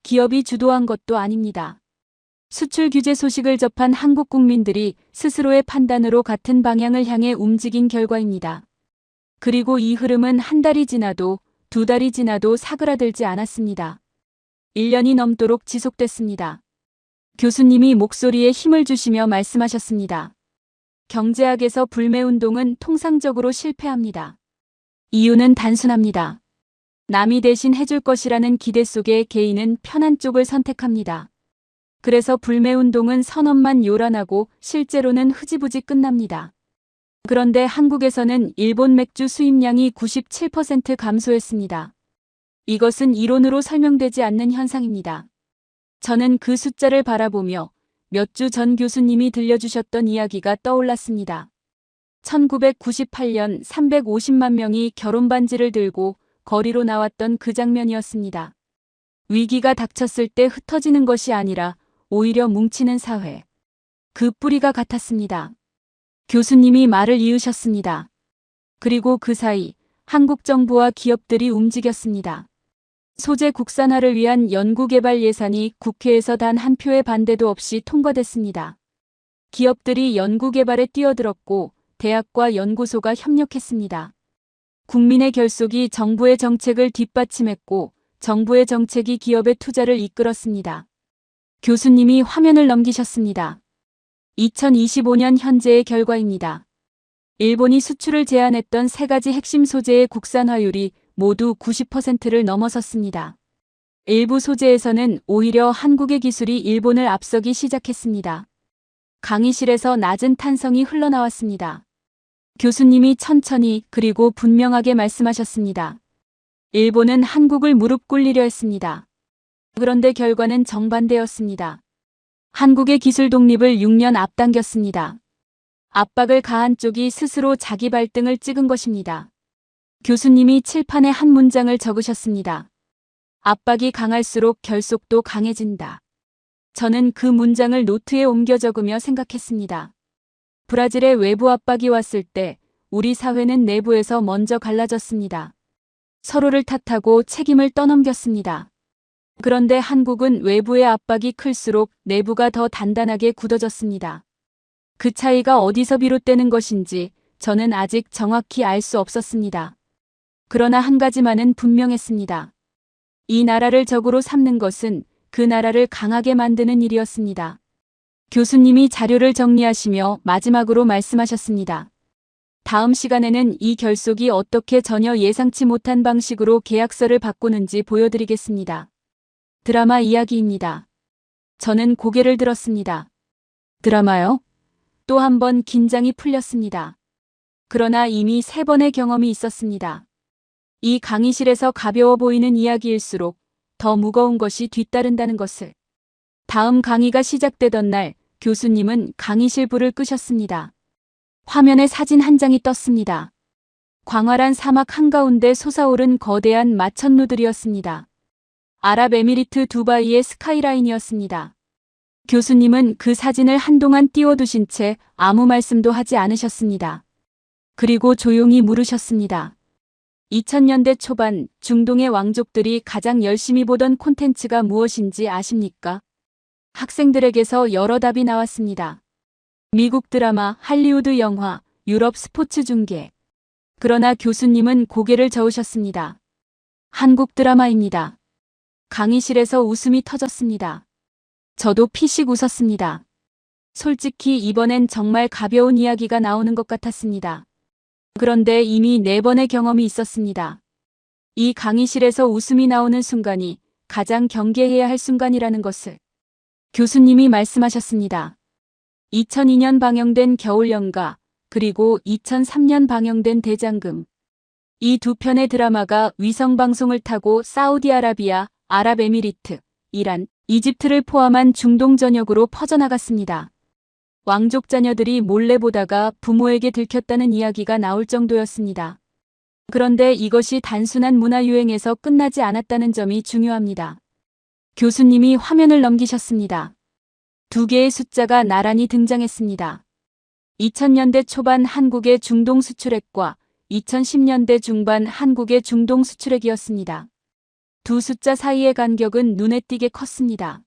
기업이 주도한 것도 아닙니다. 수출 규제 소식을 접한 한국 국민들이 스스로의 판단으로 같은 방향을 향해 움직인 결과입니다. 그리고 이 흐름은 한 달이 지나도 2달이 지나도 사그라들지 않았습니다. 1년이 넘도록 지속됐습니다. 교수님이 목소리에 힘을 주시며 말씀하셨습니다. 경제학에서 불매운동은 통상적으로 실패합니다. 이유는 단순합니다. 남이 대신 해줄 것이라는 기대 속에 개인은 편한 쪽을 선택합니다. 그래서 불매운동은 선언만 요란하고 실제로는 흐지부지 끝납니다. 그런데 한국에서는 일본 맥주 수입량이 97% 감소했습니다. 이것은 이론으로 설명되지 않는 현상입니다. 저는 그 숫자를 바라보며 몇 주 전 교수님이 들려주셨던 이야기가 떠올랐습니다. 1998년 350만 명이 결혼 반지를 들고 거리로 나왔던 그 장면이었습니다. 위기가 닥쳤을 때 흩어지는 것이 아니라 오히려 뭉치는 사회. 그 뿌리가 같았습니다. 교수님이 말을 이으셨습니다. 그리고 그 사이 한국 정부와 기업들이 움직였습니다. 소재 국산화를 위한 연구개발 예산이 국회에서 단 한 표의 반대도 없이 통과됐습니다. 기업들이 연구개발에 뛰어들었고 대학과 연구소가 협력했습니다. 국민의 결속이 정부의 정책을 뒷받침했고 정부의 정책이 기업의 투자를 이끌었습니다. 교수님이 화면을 넘기셨습니다. 2025년 현재의 결과입니다. 일본이 수출을 제한했던 3가지 핵심 소재의 국산화율이 모두 90%를 넘어섰습니다. 일부 소재에서는 오히려 한국의 기술이 일본을 앞서기 시작했습니다. 강의실에서 낮은 탄성이 흘러나왔습니다. 교수님이 천천히 그리고 분명하게 말씀하셨습니다. 일본은 한국을 무릎 꿇리려 했습니다. 그런데 결과는 정반대였습니다. 한국의 기술 독립을 6년 앞당겼습니다. 압박을 가한 쪽이 스스로 자기 발등을 찍은 것입니다. 교수님이 칠판에 한 문장을 적으셨습니다. 압박이 강할수록 결속도 강해진다. 저는 그 문장을 노트에 옮겨 적으며 생각했습니다. 브라질의 외부 압박이 왔을 때 우리 사회는 내부에서 먼저 갈라졌습니다. 서로를 탓하고 책임을 떠넘겼습니다. 그런데 한국은 외부의 압박이 클수록 내부가 더 단단하게 굳어졌습니다. 그 차이가 어디서 비롯되는 것인지 저는 아직 정확히 알 수 없었습니다. 그러나 한 가지만은 분명했습니다. 이 나라를 적으로 삼는 것은 그 나라를 강하게 만드는 일이었습니다. 교수님이 자료를 정리하시며 마지막으로 말씀하셨습니다. 다음 시간에는 이 결속이 어떻게 전혀 예상치 못한 방식으로 계약서를 바꾸는지 보여드리겠습니다. 드라마 이야기입니다. 저는 고개를 들었습니다. 드라마요? 또 한 번 긴장이 풀렸습니다. 그러나 이미 3번의 경험이 있었습니다. 이 강의실에서 가벼워 보이는 이야기일수록 더 무거운 것이 뒤따른다는 것을. 다음 강의가 시작되던 날 교수님은 강의실 불을 끄셨습니다. 화면에 사진 한 장이 떴습니다. 광활한 사막 한가운데 솟아오른 거대한 마천루들이었습니다. 아랍에미리트 두바이의 스카이라인이었습니다. 교수님은 그 사진을 한동안 띄워두신 채 아무 말씀도 하지 않으셨습니다. 그리고 조용히 물으셨습니다. 2000년대 초반 중동의 왕족들이 가장 열심히 보던 콘텐츠가 무엇인지 아십니까? 학생들에게서 여러 답이 나왔습니다. 미국 드라마, 할리우드 영화, 유럽 스포츠 중계. 그러나 교수님은 고개를 저으셨습니다. 한국 드라마입니다. 강의실에서 웃음이 터졌습니다. 저도 피식 웃었습니다. 솔직히 이번엔 정말 가벼운 이야기가 나오는 것 같았습니다. 그런데 이미 4번의 경험이 있었습니다. 이 강의실에서 웃음이 나오는 순간이 가장 경계해야 할 순간이라는 것을 교수님이 말씀하셨습니다. 2002년 방영된 겨울연가, 그리고 2003년 방영된 대장금. 이 2편의 드라마가 위성방송을 타고 사우디아라비아, 아랍에미리트, 이란, 이집트를 포함한 중동 전역으로 퍼져나갔습니다. 왕족 자녀들이 몰래 보다가 부모에게 들켰다는 이야기가 나올 정도였습니다. 그런데 이것이 단순한 문화유행에서 끝나지 않았다는 점이 중요합니다. 교수님이 화면을 넘기셨습니다. 2개의 숫자가 나란히 등장했습니다. 2000년대 초반 한국의 중동 수출액과 2010년대 중반 한국의 중동 수출액이었습니다. 두 숫자 사이의 간격은 눈에 띄게 컸습니다.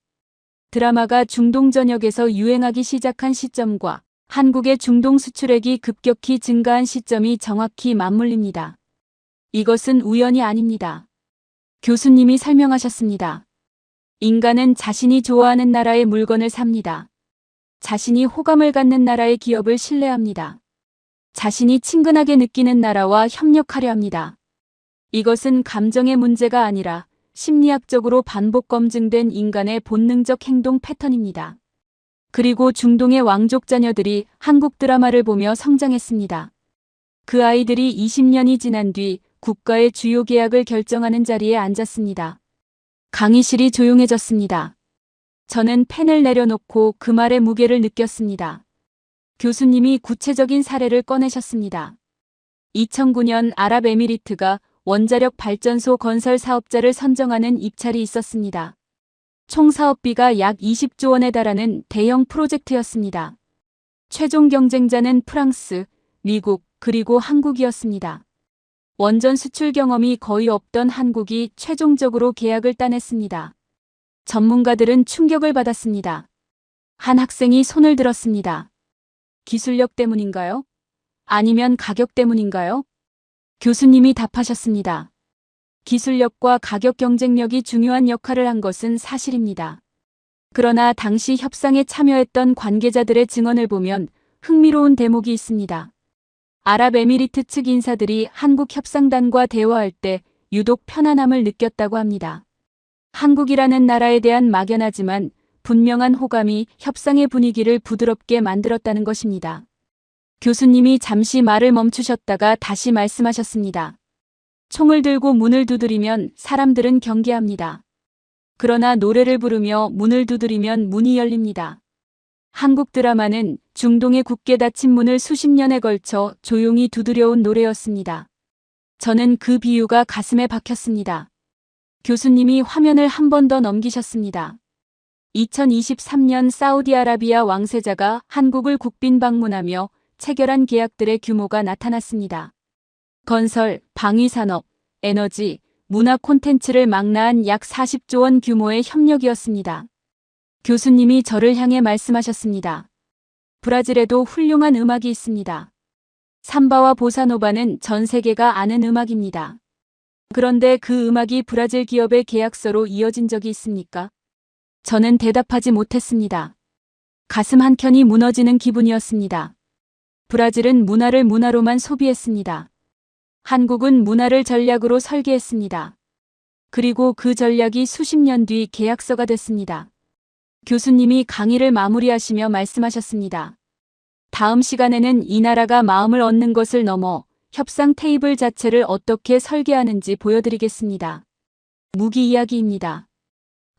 드라마가 중동 전역에서 유행하기 시작한 시점과 한국의 중동 수출액이 급격히 증가한 시점이 정확히 맞물립니다. 이것은 우연이 아닙니다. 교수님이 설명하셨습니다. 인간은 자신이 좋아하는 나라의 물건을 삽니다. 자신이 호감을 갖는 나라의 기업을 신뢰합니다. 자신이 친근하게 느끼는 나라와 협력하려 합니다. 이것은 감정의 문제가 아니라 심리학적으로 반복 검증된 인간의 본능적 행동 패턴입니다. 그리고 중동의 왕족 자녀들이 한국 드라마를 보며 성장했습니다. 그 아이들이 20년이 지난 뒤 국가의 주요 계약을 결정하는 자리에 앉았습니다. 강의실이 조용해졌습니다. 저는 펜을 내려놓고 그 말의 무게를 느꼈습니다. 교수님이 구체적인 사례를 꺼내셨습니다. 2009년 아랍에미리트가 원자력 발전소 건설 사업자를 선정하는 입찰이 있었습니다. 총 사업비가 약 20조 원에 달하는 대형 프로젝트였습니다. 최종 경쟁자는 프랑스, 미국, 그리고 한국이었습니다. 원전 수출 경험이 거의 없던 한국이 최종적으로 계약을 따냈습니다. 전문가들은 충격을 받았습니다. 한 학생이 손을 들었습니다. 기술력 때문인가요? 아니면 가격 때문인가요? 교수님이 답하셨습니다. 기술력과 가격 경쟁력이 중요한 역할을 한 것은 사실입니다. 그러나 당시 협상에 참여했던 관계자들의 증언을 보면 흥미로운 대목이 있습니다. 아랍에미리트 측 인사들이 한국 협상단과 대화할 때 유독 편안함을 느꼈다고 합니다. 한국이라는 나라에 대한 막연하지만 분명한 호감이 협상의 분위기를 부드럽게 만들었다는 것입니다. 교수님이 잠시 말을 멈추셨다가 다시 말씀하셨습니다. 총을 들고 문을 두드리면 사람들은 경계합니다. 그러나 노래를 부르며 문을 두드리면 문이 열립니다. 한국 드라마는 중동의 굳게 닫힌 문을 수십 년에 걸쳐 조용히 두드려온 노래였습니다. 저는 그 비유가 가슴에 박혔습니다. 교수님이 화면을 한 번 더 넘기셨습니다. 2023년 사우디아라비아 왕세자가 한국을 국빈 방문하며 체결한 계약들의 규모가 나타났습니다. 건설, 방위산업, 에너지, 문화 콘텐츠를 망라한 약 40조 원 규모의 협력이었습니다. 교수님이 저를 향해 말씀하셨습니다. 브라질에도 훌륭한 음악이 있습니다. 삼바와 보사노바는 전 세계가 아는 음악입니다. 그런데 그 음악이 브라질 기업의 계약서로 이어진 적이 있습니까? 저는 대답하지 못했습니다. 가슴 한켠이 무너지는 기분이었습니다. 브라질은 문화를 문화로만 소비했습니다. 한국은 문화를 전략으로 설계했습니다. 그리고 그 전략이 수십 년 뒤 계약서가 됐습니다. 교수님이 강의를 마무리하시며 말씀하셨습니다. 다음 시간에는 이 나라가 마음을 얻는 것을 넘어 협상 테이블 자체를 어떻게 설계하는지 보여드리겠습니다. 무기 이야기입니다.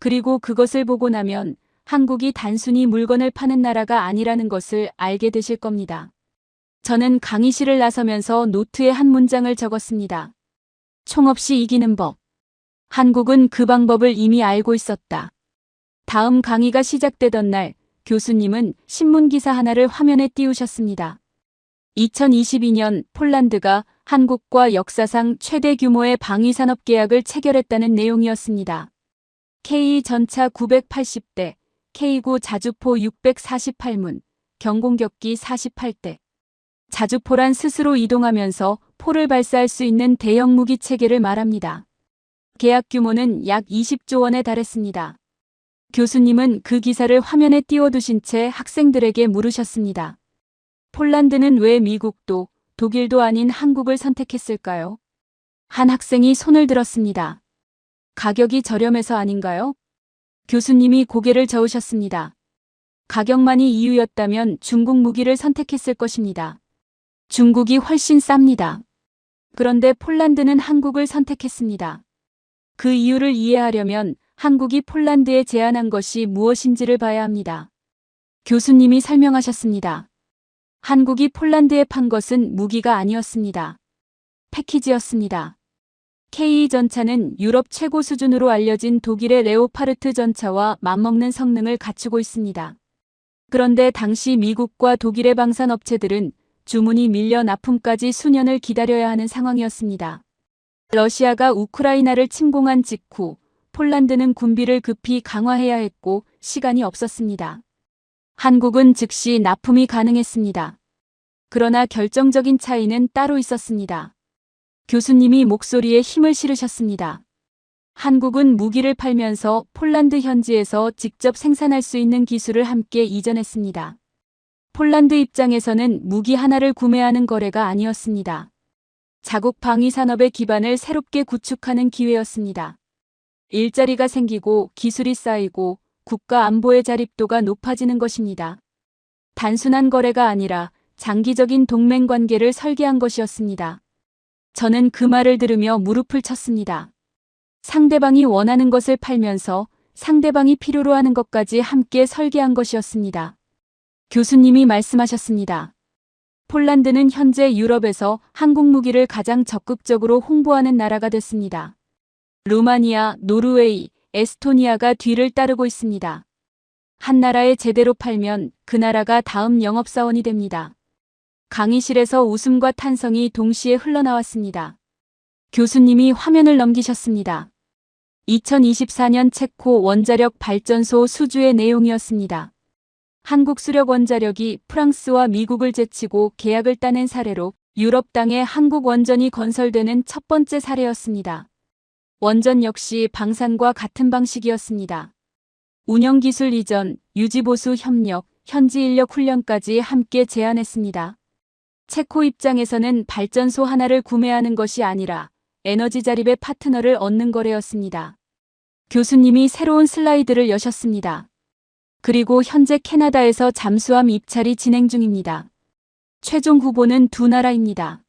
그리고 그것을 보고 나면 한국이 단순히 물건을 파는 나라가 아니라는 것을 알게 되실 겁니다. 저는 강의실을 나서면서 노트에 한 문장을 적었습니다. 총 없이 이기는 법. 한국은 그 방법을 이미 알고 있었다. 다음 강의가 시작되던 날, 교수님은 신문기사 하나를 화면에 띄우셨습니다. 2022년 폴란드가 한국과 역사상 최대 규모의 방위산업 계약을 체결했다는 내용이었습니다. K 전차 980대, K9 자주포 648문, 경공격기 48대. 자주포란 스스로 이동하면서 포를 발사할 수 있는 대형 무기 체계를 말합니다. 계약 규모는 약 20조 원에 달했습니다. 교수님은 그 기사를 화면에 띄워두신 채 학생들에게 물으셨습니다. 폴란드는 왜 미국도 독일도 아닌 한국을 선택했을까요? 한 학생이 손을 들었습니다. 가격이 저렴해서 아닌가요? 교수님이 고개를 저으셨습니다. 가격만이 이유였다면 중국 무기를 선택했을 것입니다. 중국이 훨씬 쌉니다. 그런데 폴란드는 한국을 선택했습니다. 그 이유를 이해하려면 한국이 폴란드에 제안한 것이 무엇인지를 봐야 합니다. 교수님이 설명하셨습니다. 한국이 폴란드에 판 것은 무기가 아니었습니다. 패키지였습니다. K 전차는 유럽 최고 수준으로 알려진 독일의 레오파르트 전차와 맞먹는 성능을 갖추고 있습니다. 그런데 당시 미국과 독일의 방산업체들은 주문이 밀려 납품까지 수년을 기다려야 하는 상황이었습니다. 러시아가 우크라이나를 침공한 직후 폴란드는 군비를 급히 강화해야 했고 시간이 없었습니다. 한국은 즉시 납품이 가능했습니다. 그러나 결정적인 차이는 따로 있었습니다. 교수님이 목소리에 힘을 실으셨습니다. 한국은 무기를 팔면서 폴란드 현지에서 직접 생산할 수 있는 기술을 함께 이전했습니다. 폴란드 입장에서는 무기 하나를 구매하는 거래가 아니었습니다. 자국 방위 산업의 기반을 새롭게 구축하는 기회였습니다. 일자리가 생기고 기술이 쌓이고 국가 안보의 자립도가 높아지는 것입니다. 단순한 거래가 아니라 장기적인 동맹 관계를 설계한 것이었습니다. 저는 그 말을 들으며 무릎을 쳤습니다. 상대방이 원하는 것을 팔면서 상대방이 필요로 하는 것까지 함께 설계한 것이었습니다. 교수님이 말씀하셨습니다. 폴란드는 현재 유럽에서 한국 무기를 가장 적극적으로 홍보하는 나라가 됐습니다. 루마니아, 노르웨이, 에스토니아가 뒤를 따르고 있습니다. 한 나라에 제대로 팔면 그 나라가 다음 영업사원이 됩니다. 강의실에서 웃음과 탄성이 동시에 흘러나왔습니다. 교수님이 화면을 넘기셨습니다. 2024년 체코 원자력 발전소 수주의 내용이었습니다. 한국수력원자력이 프랑스와 미국을 제치고 계약을 따낸 사례로 유럽 땅에 한국 원전이 건설되는 첫 번째 사례였습니다. 원전 역시 방산과 같은 방식이었습니다. 운영기술 이전, 유지보수 협력, 현지 인력 훈련까지 함께 제안했습니다. 체코 입장에서는 발전소 하나를 구매하는 것이 아니라 에너지 자립의 파트너를 얻는 거래였습니다. 교수님이 새로운 슬라이드를 여셨습니다. 그리고 현재 캐나다에서 잠수함 입찰이 진행 중입니다. 최종 후보는 두 나라입니다.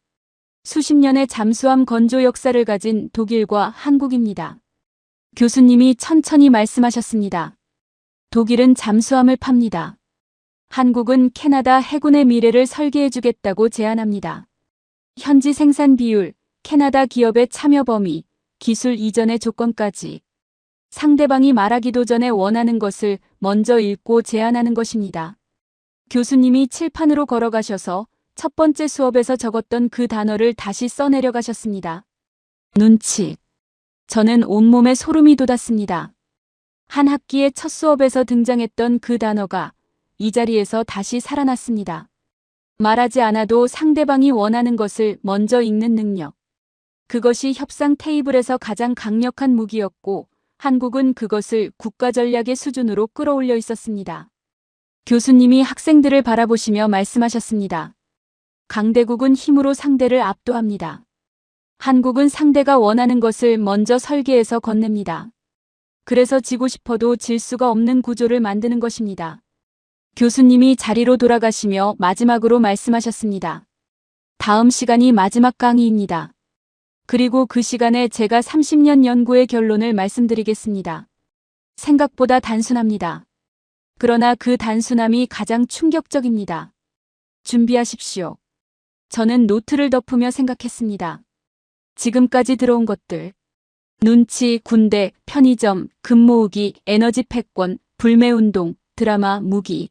수십 년의 잠수함 건조 역사를 가진 독일과 한국입니다. 교수님이 천천히 말씀하셨습니다. 독일은 잠수함을 팝니다. 한국은 캐나다 해군의 미래를 설계해주겠다고 제안합니다. 현지 생산 비율, 캐나다 기업의 참여 범위, 기술 이전의 조건까지. 상대방이 말하기도 전에 원하는 것을 먼저 읽고 제안하는 것입니다. 교수님이 칠판으로 걸어가셔서 첫 번째 수업에서 적었던 그 단어를 다시 써내려 가셨습니다. 눈치. 저는 온몸에 소름이 돋았습니다. 한 학기의 첫 수업에서 등장했던 그 단어가 이 자리에서 다시 살아났습니다. 말하지 않아도 상대방이 원하는 것을 먼저 읽는 능력. 그것이 협상 테이블에서 가장 강력한 무기였고 한국은 그것을 국가 전략의 수준으로 끌어올려 있었습니다. 교수님이 학생들을 바라보시며 말씀하셨습니다. 강대국은 힘으로 상대를 압도합니다. 한국은 상대가 원하는 것을 먼저 설계해서 건넵니다. 그래서 지고 싶어도 질 수가 없는 구조를 만드는 것입니다. 교수님이 자리로 돌아가시며 마지막으로 말씀하셨습니다. 다음 시간이 마지막 강의입니다. 그리고 그 시간에 제가 30년 연구의 결론을 말씀드리겠습니다. 생각보다 단순합니다. 그러나 그 단순함이 가장 충격적입니다. 준비하십시오. 저는 노트를 덮으며 생각했습니다. 지금까지 들어온 것들. 눈치, 군대, 편의점, 금 모으기, 에너지 패권, 불매운동, 드라마, 무기.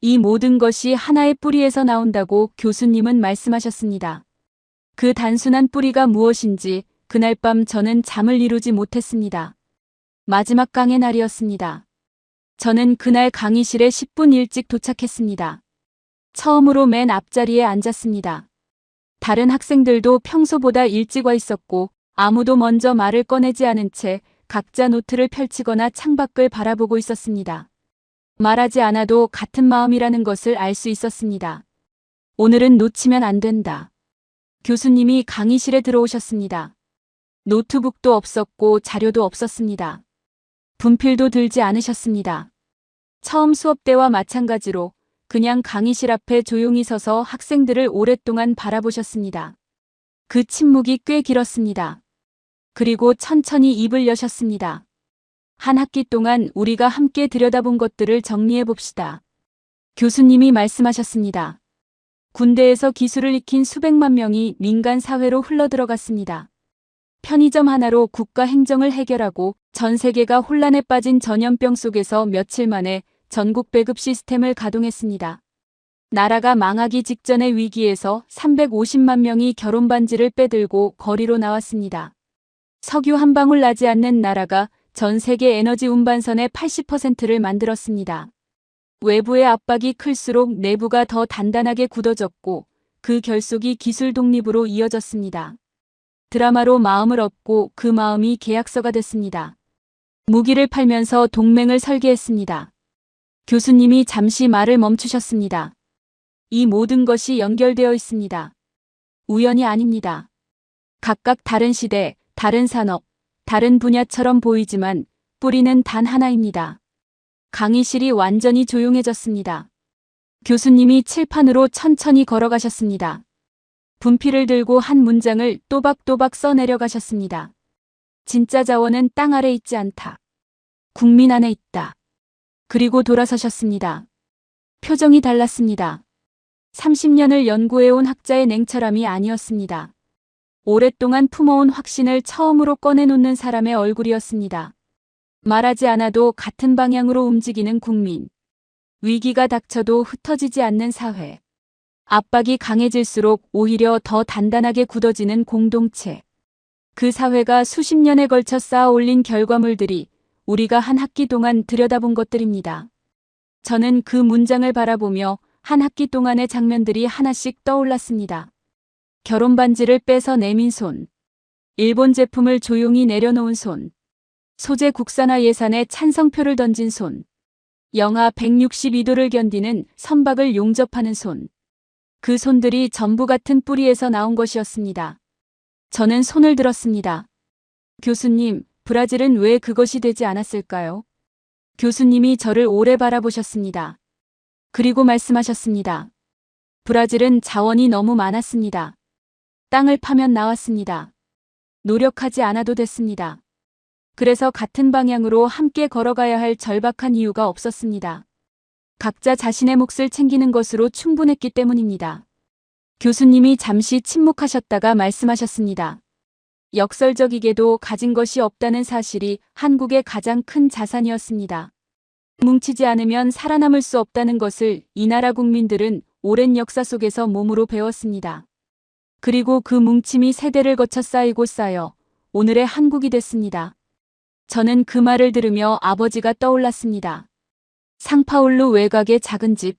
이 모든 것이 하나의 뿌리에서 나온다고 교수님은 말씀하셨습니다. 그 단순한 뿌리가 무엇인지 그날 밤 저는 잠을 이루지 못했습니다. 마지막 강의 날이었습니다. 저는 그날 강의실에 10분 일찍 도착했습니다. 처음으로 맨 앞자리에 앉았습니다. 다른 학생들도 평소보다 일찍 와 있었고 아무도 먼저 말을 꺼내지 않은 채 각자 노트를 펼치거나 창밖을 바라보고 있었습니다. 말하지 않아도 같은 마음이라는 것을 알 수 있었습니다. 오늘은 놓치면 안 된다. 교수님이 강의실에 들어오셨습니다. 노트북도 없었고 자료도 없었습니다. 분필도 들지 않으셨습니다. 처음 수업 때와 마찬가지로 그냥 강의실 앞에 조용히 서서 학생들을 오랫동안 바라보셨습니다. 그 침묵이 꽤 길었습니다. 그리고 천천히 입을 여셨습니다. 한 학기 동안 우리가 함께 들여다본 것들을 정리해 봅시다. 교수님이 말씀하셨습니다. 군대에서 기술을 익힌 수백만 명이 민간 사회로 흘러들어갔습니다. 편의점 하나로 국가 행정을 해결하고 전 세계가 혼란에 빠진 전염병 속에서 며칠 만에 전국 배급 시스템을 가동했습니다. 나라가 망하기 직전의 위기에서 350만 명이 결혼 반지를 빼들고 거리로 나왔습니다. 석유 한 방울 나지 않는 나라가 전 세계 에너지 운반선의 80%를 만들었습니다. 외부의 압박이 클수록 내부가 더 단단하게 굳어졌고 그 결속이 기술 독립으로 이어졌습니다. 드라마로 마음을 얻고 그 마음이 계약서가 됐습니다. 무기를 팔면서 동맹을 설계했습니다. 교수님이 잠시 말을 멈추셨습니다. 이 모든 것이 연결되어 있습니다. 우연이 아닙니다. 각각 다른 시대, 다른 산업, 다른 분야처럼 보이지만 뿌리는 단 하나입니다. 강의실이 완전히 조용해졌습니다. 교수님이 칠판으로 천천히 걸어가셨습니다. 분필을 들고 한 문장을 또박또박 써내려가셨습니다. 진짜 자원은 땅 아래 있지 않다. 국민 안에 있다. 그리고 돌아서셨습니다. 표정이 달랐습니다. 30년을 연구해온 학자의 냉철함이 아니었습니다. 오랫동안 품어온 확신을 처음으로 꺼내놓는 사람의 얼굴이었습니다. 말하지 않아도 같은 방향으로 움직이는 국민. 위기가 닥쳐도 흩어지지 않는 사회. 압박이 강해질수록 오히려 더 단단하게 굳어지는 공동체. 그 사회가 수십 년에 걸쳐 쌓아 올린 결과물들이 우리가 한 학기 동안 들여다본 것들입니다. 저는 그 문장을 바라보며 한 학기 동안의 장면들이 하나씩 떠올랐습니다. 결혼 반지를 빼서 내민 손, 일본 제품을 조용히 내려놓은 손, 소재 국산화 예산에 찬성표를 던진 손, 영하 162도를 견디는 선박을 용접하는 손. 그 손들이 전부 같은 뿌리에서 나온 것이었습니다. 저는 손을 들었습니다. 교수님, 브라질은 왜 그것이 되지 않았을까요? 교수님이 저를 오래 바라보셨습니다. 그리고 말씀하셨습니다. 브라질은 자원이 너무 많았습니다. 땅을 파면 나왔습니다. 노력하지 않아도 됐습니다. 그래서 같은 방향으로 함께 걸어가야 할 절박한 이유가 없었습니다. 각자 자신의 몫을 챙기는 것으로 충분했기 때문입니다. 교수님이 잠시 침묵하셨다가 말씀하셨습니다. 역설적이게도 가진 것이 없다는 사실이 한국의 가장 큰 자산이었습니다. 뭉치지 않으면 살아남을 수 없다는 것을 이 나라 국민들은 오랜 역사 속에서 몸으로 배웠습니다. 그리고 그 뭉침이 세대를 거쳐 쌓이고 쌓여 오늘의 한국이 됐습니다. 저는 그 말을 들으며 아버지가 떠올랐습니다. 상파울루 외곽의 작은 집,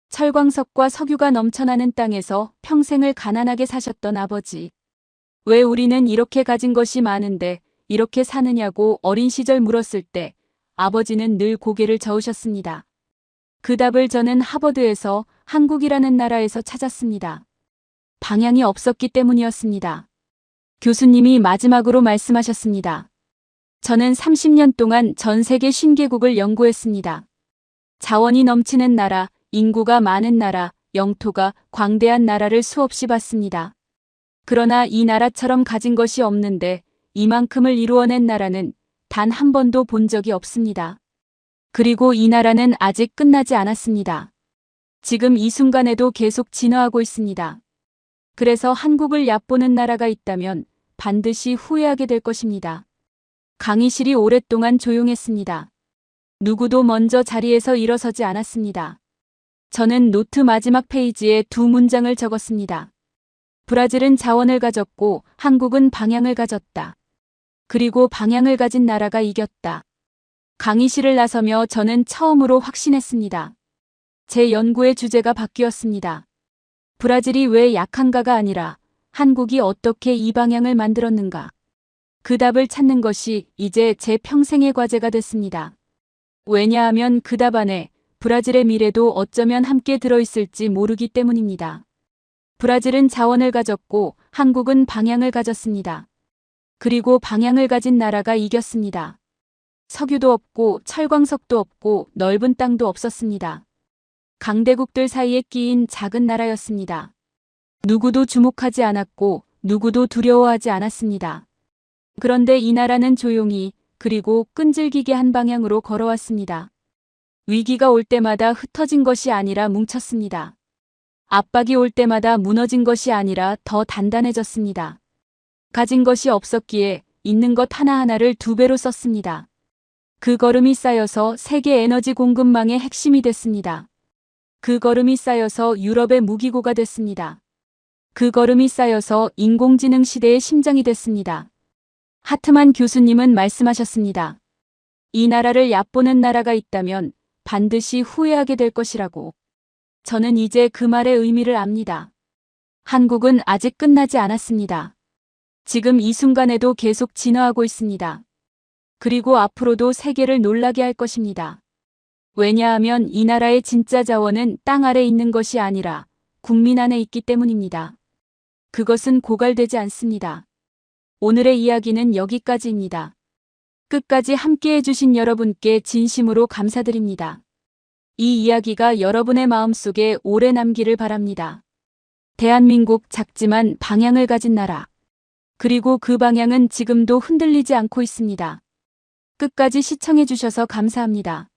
철광석과 석유가 넘쳐나는 땅에서 평생을 가난하게 사셨던 아버지. 왜 우리는 이렇게 가진 것이 많은데 이렇게 사느냐고 어린 시절 물었을 때 아버지는 늘 고개를 저으셨습니다. 그 답을 저는 하버드에서 한국이라는 나라에서 찾았습니다. 방향이 없었기 때문이었습니다. 교수님이 마지막으로 말씀하셨습니다. 저는 30년 동안 전 세계 50개국을 연구했습니다. 자원이 넘치는 나라, 인구가 많은 나라, 영토가 광대한 나라를 수없이 봤습니다. 그러나 이 나라처럼 가진 것이 없는데 이만큼을 이루어낸 나라는 단 한 번도 본 적이 없습니다. 그리고 이 나라는 아직 끝나지 않았습니다. 지금 이 순간에도 계속 진화하고 있습니다. 그래서 한국을 얕보는 나라가 있다면 반드시 후회하게 될 것입니다. 강의실이 오랫동안 조용했습니다. 누구도 먼저 자리에서 일어서지 않았습니다. 저는 노트 마지막 페이지에 두 문장을 적었습니다. 브라질은 자원을 가졌고 한국은 방향을 가졌다. 그리고 방향을 가진 나라가 이겼다. 강의실을 나서며 저는 처음으로 확신했습니다. 제 연구의 주제가 바뀌었습니다. 브라질이 왜 약한가가 아니라 한국이 어떻게 이 방향을 만들었는가. 그 답을 찾는 것이 이제 제 평생의 과제가 됐습니다. 왜냐하면 그 답 안에 브라질의 미래도 어쩌면 함께 들어있을지 모르기 때문입니다. 브라질은 자원을 가졌고 한국은 방향을 가졌습니다. 그리고 방향을 가진 나라가 이겼습니다. 석유도 없고 철광석도 없고 넓은 땅도 없었습니다. 강대국들 사이에 끼인 작은 나라였습니다. 누구도 주목하지 않았고 누구도 두려워하지 않았습니다. 그런데 이 나라는 조용히 그리고 끈질기게 한 방향으로 걸어왔습니다. 위기가 올 때마다 흩어진 것이 아니라 뭉쳤습니다. 압박이 올 때마다 무너진 것이 아니라 더 단단해졌습니다. 가진 것이 없었기에 있는 것 하나하나를 2배로 썼습니다. 그 걸음이 쌓여서 세계 에너지 공급망의 핵심이 됐습니다. 그 걸음이 쌓여서 유럽의 무기고가 됐습니다. 그 걸음이 쌓여서 인공지능 시대의 심장이 됐습니다. 하트만 교수님은 말씀하셨습니다. 이 나라를 얕보는 나라가 있다면 반드시 후회하게 될 것이라고. 저는 이제 그 말의 의미를 압니다. 한국은 아직 끝나지 않았습니다. 지금 이 순간에도 계속 진화하고 있습니다. 그리고 앞으로도 세계를 놀라게 할 것입니다. 왜냐하면 이 나라의 진짜 자원은 땅 아래 있는 것이 아니라 국민 안에 있기 때문입니다. 그것은 고갈되지 않습니다. 오늘의 이야기는 여기까지입니다. 끝까지 함께 해주신 여러분께 진심으로 감사드립니다. 이 이야기가 여러분의 마음속에 오래 남기를 바랍니다. 대한민국 작지만 방향을 가진 나라. 그리고 그 방향은 지금도 흔들리지 않고 있습니다. 끝까지 시청해주셔서 감사합니다.